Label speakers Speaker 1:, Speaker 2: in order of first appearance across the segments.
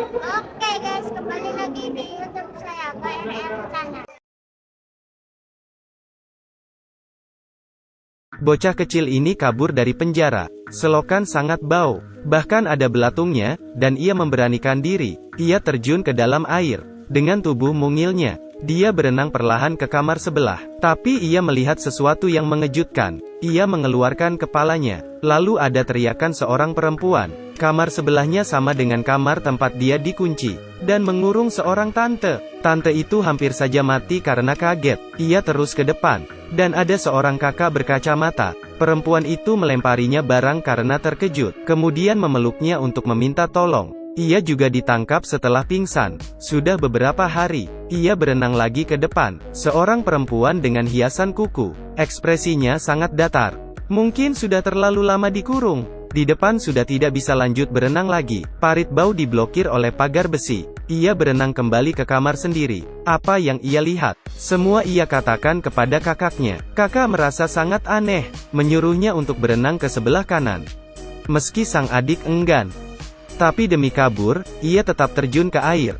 Speaker 1: Oke guys, kembali lagi di YouTube saya, KRM Channel.
Speaker 2: Bocah kecil ini kabur dari penjara. Selokan sangat bau, bahkan ada belatungnya, dan ia memberanikan diri. Ia terjun ke dalam air. Dengan tubuh mungilnya, dia berenang perlahan ke kamar sebelah. Tapi ia melihat sesuatu yang mengejutkan. Ia mengeluarkan kepalanya. Lalu ada teriakan seorang perempuan. Kamar sebelahnya sama dengan kamar tempat dia dikunci. Dan mengurung seorang tante. Tante itu hampir saja mati karena kaget. Ia terus ke depan. Dan ada seorang kakak berkacamata. Perempuan itu melemparinya barang karena terkejut. Kemudian memeluknya untuk meminta tolong. Ia juga ditangkap setelah pingsan. Sudah beberapa hari, ia berenang lagi ke depan. Seorang perempuan dengan hiasan kuku. Ekspresinya sangat datar. Mungkin sudah terlalu lama dikurung. Di depan sudah tidak bisa lanjut berenang lagi. Parit bau diblokir oleh pagar besi. Ia berenang kembali ke kamar sendiri. Apa yang ia lihat? Semua ia katakan kepada kakaknya. Kakak merasa sangat aneh, menyuruhnya untuk berenang ke sebelah kanan. Meski sang adik enggan. Tapi demi kabur, ia tetap terjun ke air.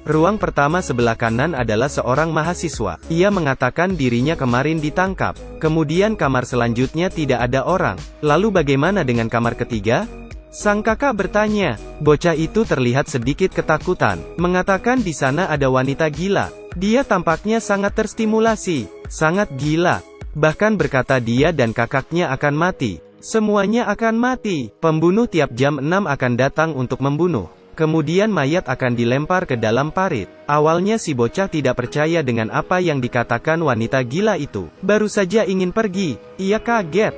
Speaker 2: Ruang pertama sebelah kanan adalah seorang mahasiswa. Ia mengatakan dirinya kemarin ditangkap. Kemudian kamar selanjutnya tidak ada orang. Lalu bagaimana dengan kamar ketiga? Sang kakak bertanya. Bocah itu terlihat sedikit ketakutan. Mengatakan di sana ada wanita gila. Dia tampaknya sangat terstimulasi. Sangat gila. Bahkan berkata dia dan kakaknya akan mati. Semuanya akan mati. Pembunuh tiap jam 6 akan datang untuk membunuh. Kemudian mayat akan dilempar ke dalam parit. Awalnya si bocah tidak percaya dengan apa yang dikatakan wanita gila itu. Baru saja ingin pergi, ia kaget.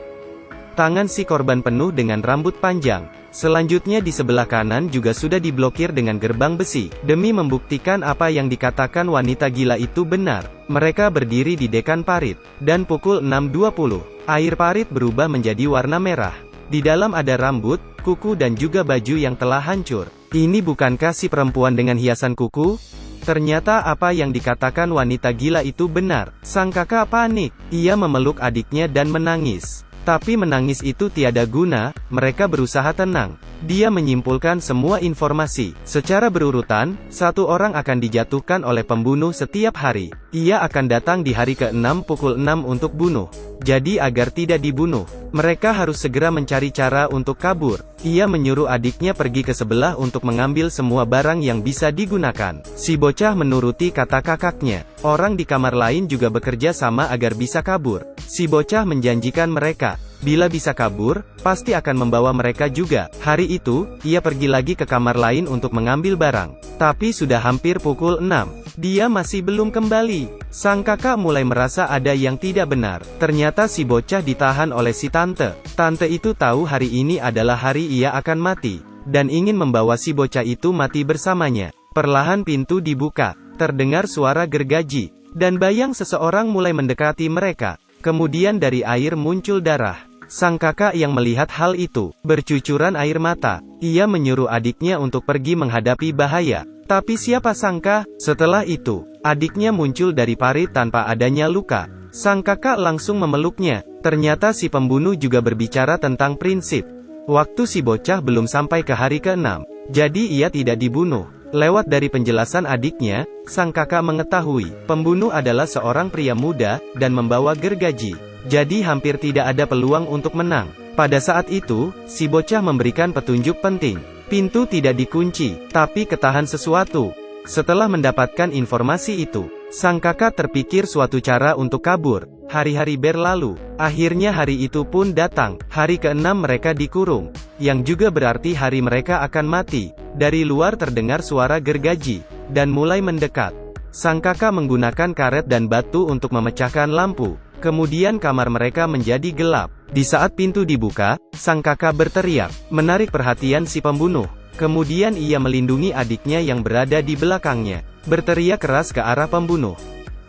Speaker 2: Tangan si korban penuh dengan rambut panjang. Selanjutnya di sebelah kanan juga sudah diblokir dengan gerbang besi. Demi membuktikan apa yang dikatakan wanita gila itu benar, mereka berdiri di dekan parit. Dan pukul 6.20. Air parit berubah menjadi warna merah. Di dalam ada rambut, kuku dan juga baju yang telah hancur. Ini bukankah si perempuan dengan hiasan kuku? Ternyata apa yang dikatakan wanita gila itu benar. Sang kakak panik. Ia memeluk adiknya dan menangis. Tapi menangis itu tiada guna, mereka berusaha tenang. Dia menyimpulkan semua informasi. Secara berurutan, satu orang akan dijatuhkan oleh pembunuh setiap hari. Ia akan datang di hari ke-6 pukul 6 untuk bunuh. Jadi agar tidak dibunuh, mereka harus segera mencari cara untuk kabur. Ia menyuruh adiknya pergi ke sebelah untuk mengambil semua barang yang bisa digunakan. Si bocah menuruti kata kakaknya. Orang di kamar lain juga bekerja sama agar bisa kabur. Si bocah menjanjikan mereka, bila bisa kabur, pasti akan membawa mereka juga. Hari itu, ia pergi lagi ke kamar lain untuk mengambil barang. Tapi sudah hampir pukul 6. Dia masih belum kembali. Sang kakak mulai merasa ada yang tidak benar. Ternyata si bocah ditahan oleh si tante. Tante itu tahu hari ini adalah hari ia akan mati. Dan ingin membawa si bocah itu mati bersamanya. Perlahan pintu dibuka. Terdengar suara gergaji. Dan bayang seseorang mulai mendekati mereka. Kemudian dari air muncul darah. Sang kakak yang melihat hal itu, bercucuran air mata. Ia menyuruh adiknya untuk pergi menghadapi bahaya. Tapi siapa sangka, setelah itu, adiknya muncul dari parit tanpa adanya luka. Sang kakak langsung memeluknya. Ternyata si pembunuh juga berbicara tentang prinsip. Waktu si bocah belum sampai ke hari ke-6. Jadi ia tidak dibunuh. Lewat dari penjelasan adiknya, sang kakak mengetahui, pembunuh adalah seorang pria muda, dan membawa gergaji. Jadi hampir tidak ada peluang untuk menang. Pada saat itu, si bocah memberikan petunjuk penting. Pintu tidak dikunci, tapi ketahan sesuatu. Setelah mendapatkan informasi itu, sang kakak terpikir suatu cara untuk kabur. Hari-hari berlalu. Akhirnya hari itu pun datang. Hari ke-6 mereka dikurung. Yang juga berarti hari mereka akan mati. Dari luar terdengar suara gergaji. Dan mulai mendekat. Sang kakak menggunakan karet dan batu untuk memecahkan lampu. Kemudian kamar mereka menjadi gelap. Di saat pintu dibuka, sang kakak berteriak, menarik perhatian si pembunuh. Kemudian ia melindungi adiknya yang berada di belakangnya. Berteriak keras ke arah pembunuh.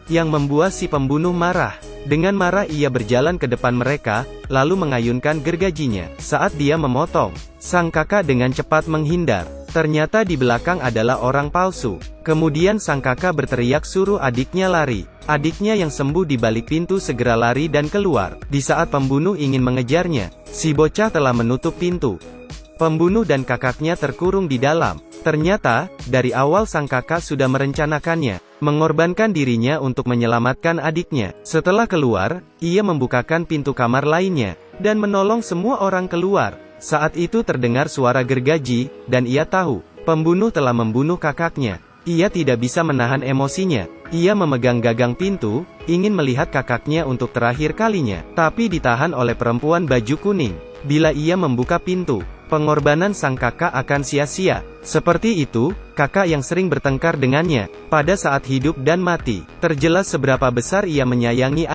Speaker 2: Yang membuat si pembunuh marah. Dengan marah ia berjalan ke depan mereka, lalu mengayunkan gergajinya. Saat dia memotong, sang kakak dengan cepat menghindar. Ternyata di belakang adalah orang palsu. Kemudian sang kakak berteriak suruh adiknya lari. Adiknya yang sembuh di balik pintu segera lari dan keluar. Di saat pembunuh ingin mengejarnya, si bocah telah menutup pintu. Pembunuh dan kakaknya terkurung di dalam. Ternyata, dari awal sang kakak sudah merencanakannya, mengorbankan dirinya untuk menyelamatkan adiknya. Setelah keluar, ia membukakan pintu kamar lainnya, dan menolong semua orang keluar. Saat itu terdengar suara gergaji, dan ia tahu, pembunuh telah membunuh kakaknya. Ia tidak bisa menahan emosinya. Ia memegang gagang pintu, ingin melihat kakaknya untuk terakhir kalinya, tapi ditahan oleh perempuan baju kuning. Bila ia membuka pintu, pengorbanan sang kakak akan sia-sia. Seperti itu, kakak yang sering bertengkar dengannya, pada saat hidup dan mati. Terjelas seberapa besar ia menyayangi